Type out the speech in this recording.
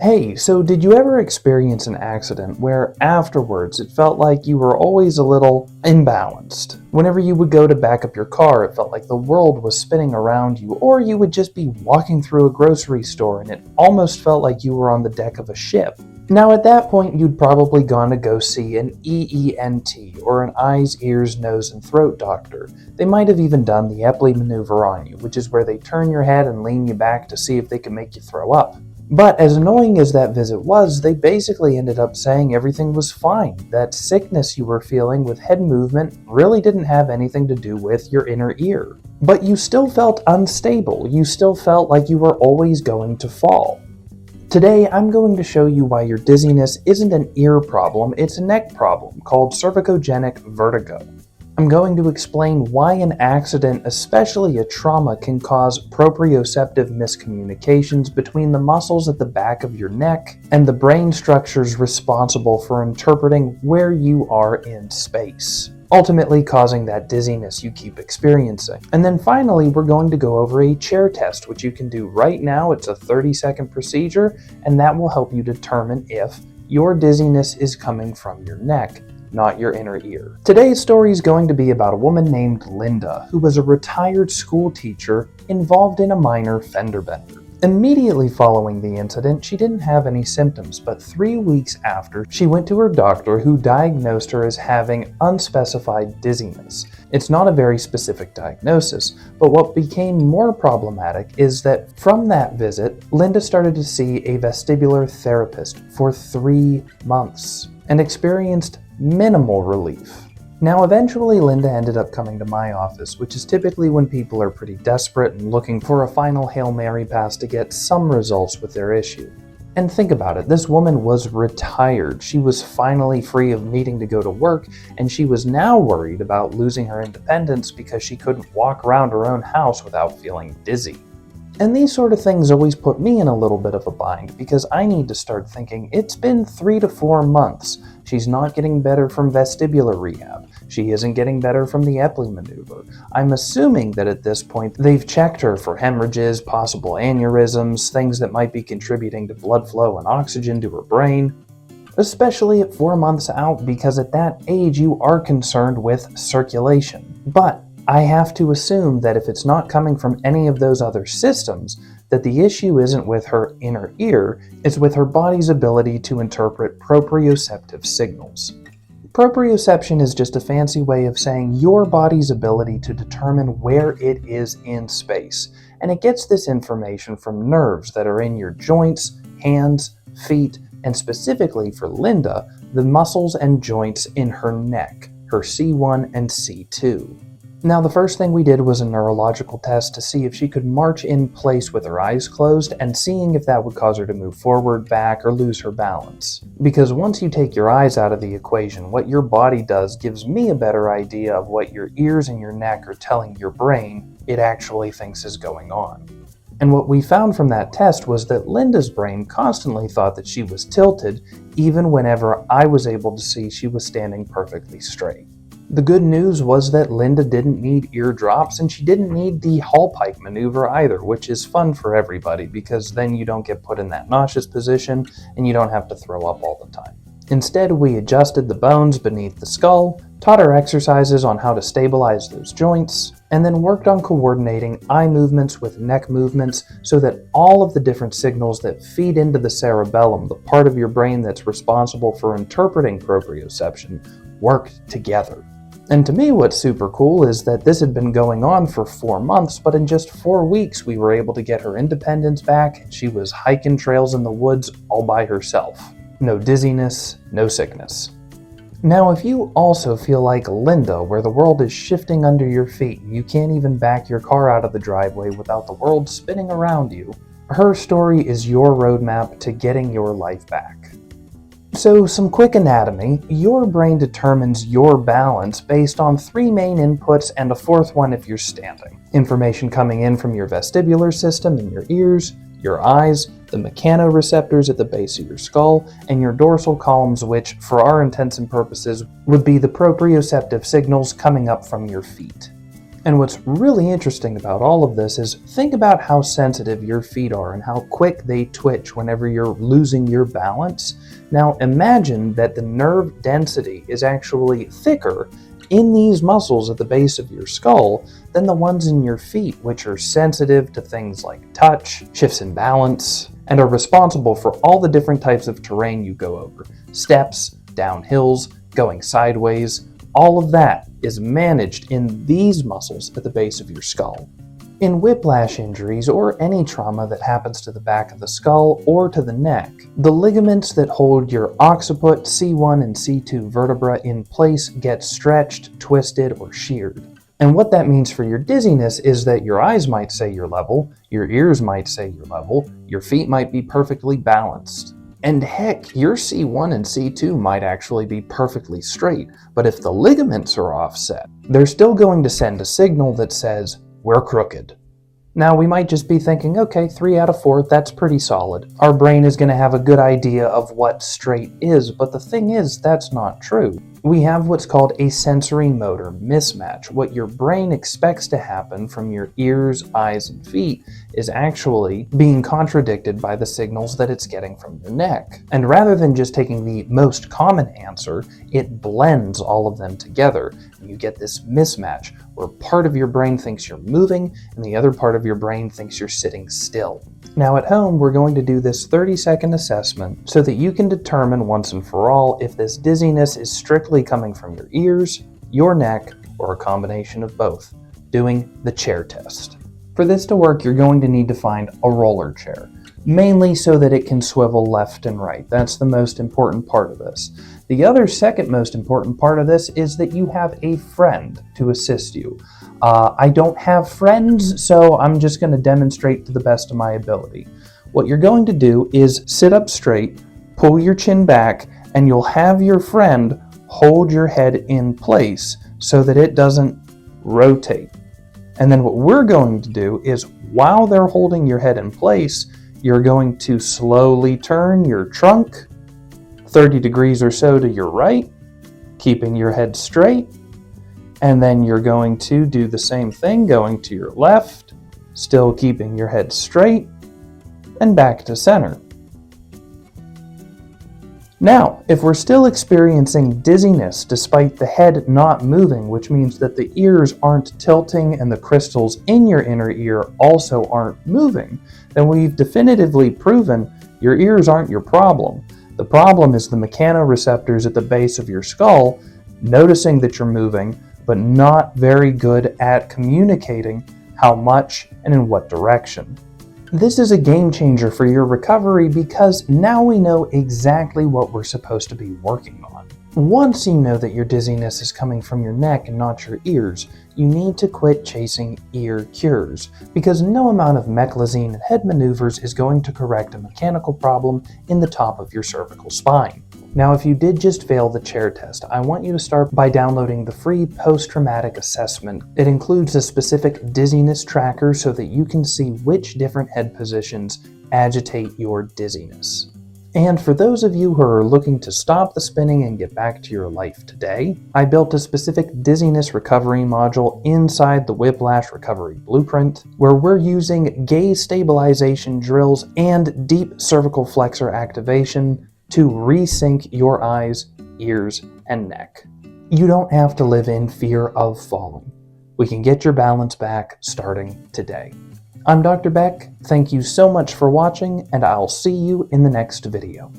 Hey, so did you ever experience an accident where afterwards it felt like you were always a little imbalanced? Whenever you would go to back up your car, it felt like the world was spinning around you, or you would just be walking through a grocery store and it almost felt like you were on the deck of a ship. Now at that point, you'd probably gone to go see an EENT, or an eyes, ears, nose, and throat doctor. They might have even done the Epley maneuver on you, which is where they turn your head and lean you back to see if they can make you throw up. But as annoying as that visit was, they basically ended up saying everything was fine. That sickness you were feeling with head movement really didn't have anything to do with your inner ear. But you still felt unstable. You still felt like you were always going to fall. Today, I'm going to show you why your dizziness isn't an ear problem, it's a neck problem called cervicogenic vertigo. I'm going to explain why an accident, especially a trauma, can cause proprioceptive miscommunications between the muscles at the back of your neck and the brain structures responsible for interpreting where you are in space, ultimately causing that dizziness you keep experiencing. And then finally, we're going to go over a chair test, which you can do right now. It's a 30-second procedure, and that will help you determine if your dizziness is coming from your neck, not your inner ear. Today's story is going to be about a woman named Linda, who was a retired school teacher involved in a minor fender bender. Immediately following the incident, she didn't have any symptoms, but 3 weeks after, she went to her doctor, who diagnosed her as having unspecified dizziness. It's not a very specific diagnosis, but what became more problematic is that from that visit, Linda started to see a vestibular therapist for 3 months and experienced minimal relief. Now, eventually Linda ended up coming to my office, which is typically when people are pretty desperate and looking for a final Hail Mary pass to get some results with their issue. And think about it, this woman was retired. She was finally free of needing to go to work, and she was now worried about losing her independence because she couldn't walk around her own house without feeling dizzy. And these sort of things always put me in a little bit of a bind because I need to start thinking, it's been 3 to 4 months. She's not getting better from vestibular rehab. She isn't getting better from the Epley maneuver. I'm assuming that at this point they've checked her for hemorrhages, possible aneurysms, things that might be contributing to blood flow and oxygen to her brain. Especially at 4 months out, because at that age you are concerned with circulation. But I have to assume that if it's not coming from any of those other systems, that the issue isn't with her inner ear, it's with her body's ability to interpret proprioceptive signals. Proprioception is just a fancy way of saying your body's ability to determine where it is in space, and it gets this information from nerves that are in your joints, hands, feet, and specifically for Linda, the muscles and joints in her neck, her C1 and C2. Now, the first thing we did was a neurological test to see if she could march in place with her eyes closed and seeing if that would cause her to move forward, back, or lose her balance. Because once you take your eyes out of the equation, what your body does gives me a better idea of what your ears and your neck are telling your brain it actually thinks is going on. And what we found from that test was that Linda's brain constantly thought that she was tilted, even whenever I was able to see she was standing perfectly straight. The good news was that Linda didn't need ear drops, and she didn't need the hall pike maneuver either, which is fun for everybody because then you don't get put in that nauseous position and you don't have to throw up all the time. Instead, we adjusted the bones beneath the skull, taught her exercises on how to stabilize those joints, and then worked on coordinating eye movements with neck movements so that all of the different signals that feed into the cerebellum, the part of your brain that's responsible for interpreting proprioception, worked together. And to me, what's super cool is that this had been going on for 4 months, but in just 4 weeks, we were able to get her independence back. She was hiking trails in the woods all by herself. No dizziness, no sickness. Now, if you also feel like Linda, where the world is shifting under your feet and you can't even back your car out of the driveway without the world spinning around you, her story is your roadmap to getting your life back. So, some quick anatomy. Your brain determines your balance based on 3 main inputs and a 4th one if you're standing. Information coming in from your vestibular system in your ears, your eyes, the mechanoreceptors at the base of your skull, and your dorsal columns, which, for our intents and purposes, would be the proprioceptive signals coming up from your feet. And what's really interesting about all of this is think about how sensitive your feet are and how quick they twitch whenever you're losing your balance. Now imagine that the nerve density is actually thicker in these muscles at the base of your skull than the ones in your feet, which are sensitive to things like touch, shifts in balance, and are responsible for all the different types of terrain you go over. Steps, down hills, going sideways, all of that is managed in these muscles at the base of your skull. In whiplash injuries or any trauma that happens to the back of the skull or to the neck, the ligaments that hold your occiput, C1 and C2 vertebra in place get stretched, twisted, or sheared. And what that means for your dizziness is that your eyes might say you're level, your ears might say you're level, your feet might be perfectly balanced. And heck, your C1 and C2 might actually be perfectly straight, but if the ligaments are offset, they're still going to send a signal that says, we're crooked. Now we might just be thinking, okay, 3 out of 4, that's pretty solid. Our brain is going to have a good idea of what straight is, but the thing is, that's not true. We have what's called a sensorimotor mismatch. What your brain expects to happen from your ears, eyes, and feet is actually being contradicted by the signals that it's getting from your neck. And rather than just taking the most common answer, it blends all of them together. And you get this mismatch where part of your brain thinks you're moving and the other part of your brain thinks you're sitting still. Now at home, we're going to do this 30-second assessment so that you can determine once and for all if this dizziness is strictly coming from your ears, your neck, or a combination of both, doing the chair test. For this to work, you're going to need to find a roller chair, mainly so that it can swivel left and right. That's the most important part of this. The other second most important part of this is that you have a friend to assist you. I don't have friends, so I'm just going to demonstrate to the best of my ability. What you're going to do is sit up straight, pull your chin back, and you'll have your friend hold your head in place so that it doesn't rotate. And then what we're going to do is, while they're holding your head in place, you're going to slowly turn your trunk 30 degrees or so to your right, keeping your head straight. And then you're going to do the same thing, going to your left, still keeping your head straight, and back to center. Now, if we're still experiencing dizziness despite the head not moving, which means that the ears aren't tilting and the crystals in your inner ear also aren't moving, then we've definitively proven your ears aren't your problem. The problem is the mechanoreceptors at the base of your skull noticing that you're moving, but not very good at communicating how much and in what direction. This is a game changer for your recovery because now we know exactly what we're supposed to be working on. Once you know that your dizziness is coming from your neck and not your ears, you need to quit chasing ear cures, because no amount of meclizine and head maneuvers is going to correct a mechanical problem in the top of your cervical spine. Now, if you did just fail the chair test, I want you to start by downloading the free post-traumatic assessment. It includes a specific dizziness tracker so that you can see which different head positions agitate your dizziness. And for those of you who are looking to stop the spinning and get back to your life today, I built a specific dizziness recovery module inside the Whiplash Recovery Blueprint, where we're using gaze stabilization drills and deep cervical flexor activation to resync your eyes, ears, and neck. You don't have to live in fear of falling. We can get your balance back starting today. I'm Dr. Beck. Thank you so much for watching, and I'll see you in the next video.